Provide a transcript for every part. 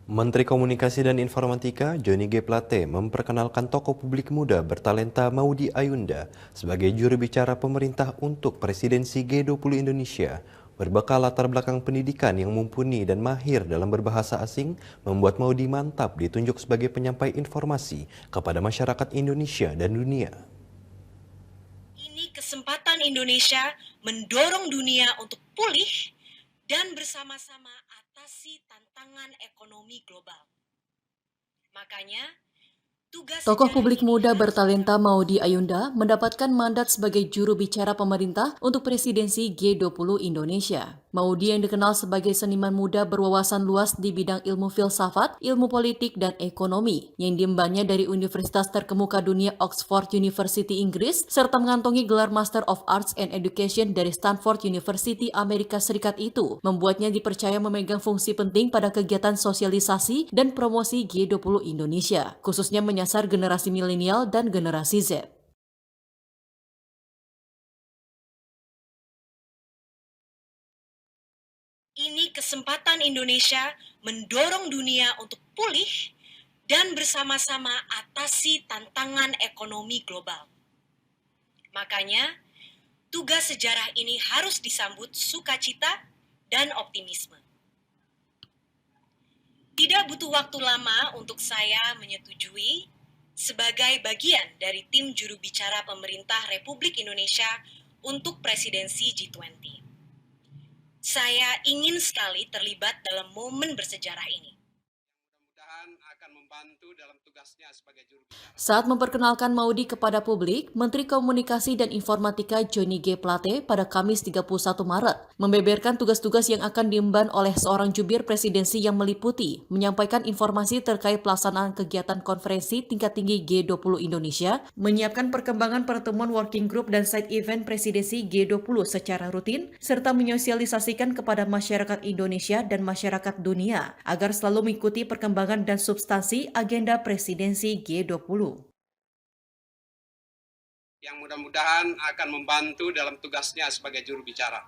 Menteri Komunikasi dan Informatika Johnny G. Plate memperkenalkan tokoh publik muda bertalenta Maudy Ayunda sebagai juru bicara pemerintah untuk presidensi G20 Indonesia. Berbekal latar belakang pendidikan yang mumpuni dan mahir dalam berbahasa asing, membuat Maudy mantap ditunjuk sebagai penyampai informasi kepada masyarakat Indonesia dan dunia. Ini kesempatan Indonesia mendorong dunia untuk pulih dan bersama-sama atasi tantangan ekonomi global. Makanya, Tokoh publik muda bertalenta Maudy Ayunda mendapatkan mandat sebagai juru bicara pemerintah untuk presidensi G20 Indonesia. Maudy yang dikenal sebagai seniman muda berwawasan luas di bidang ilmu filsafat, ilmu politik, dan ekonomi, yang diembannya dari universitas terkemuka dunia Oxford University Inggris, serta mengantongi gelar Master of Arts and Education dari Stanford University Amerika Serikat itu, membuatnya dipercaya memegang fungsi penting pada kegiatan sosialisasi dan promosi G20 Indonesia, khususnya menyasar generasi milenial dan generasi Z. ini kesempatan Indonesia mendorong dunia untuk pulih dan bersama-sama atasi tantangan ekonomi global. Makanya, tugas sejarah ini harus disambut sukacita dan optimisme. Tidak butuh waktu lama untuk saya menyetujui sebagai bagian dari tim juru bicara pemerintah Republik Indonesia untuk presidensi G20. Saya ingin sekali terlibat dalam momen bersejarah ini. Akan membantu dalam tugasnya sebagai juru bicara. Saat memperkenalkan Maudy kepada publik, Menteri Komunikasi dan Informatika Johnny G. Plate pada Kamis 31 Maret membeberkan tugas-tugas yang akan diemban oleh seorang jubir presidensi yang meliputi menyampaikan informasi terkait pelaksanaan kegiatan konferensi tingkat tinggi G20 Indonesia, menyiapkan perkembangan pertemuan working group dan side event presidensi G20 secara rutin, serta menyosialisasikan kepada masyarakat Indonesia dan masyarakat dunia agar selalu mengikuti perkembangan dan substansi agenda presidensi G20. Yang mudah-mudahan akan membantu dalam tugasnya sebagai juru bicara.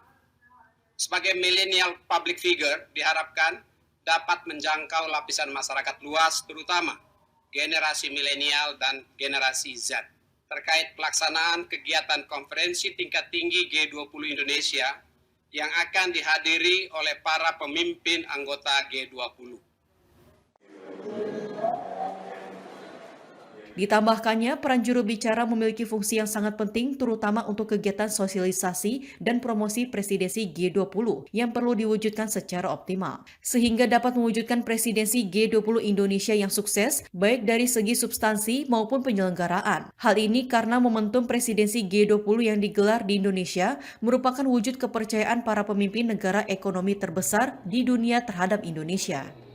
Sebagai millennial public figure, diharapkan dapat menjangkau lapisan masyarakat luas, terutama generasi milenial dan generasi Z, terkait pelaksanaan kegiatan konferensi tingkat tinggi G20 Indonesia yang akan dihadiri oleh para pemimpin anggota G20. Ditambahkannya, peran juru bicara memiliki fungsi yang sangat penting terutama untuk kegiatan sosialisasi dan promosi presidensi G20 yang perlu diwujudkan secara optimal, sehingga dapat mewujudkan presidensi G20 Indonesia yang sukses baik dari segi substansi maupun penyelenggaraan. Hal ini karena momentum presidensi G20 yang digelar di Indonesia merupakan wujud kepercayaan para pemimpin negara ekonomi terbesar di dunia terhadap Indonesia.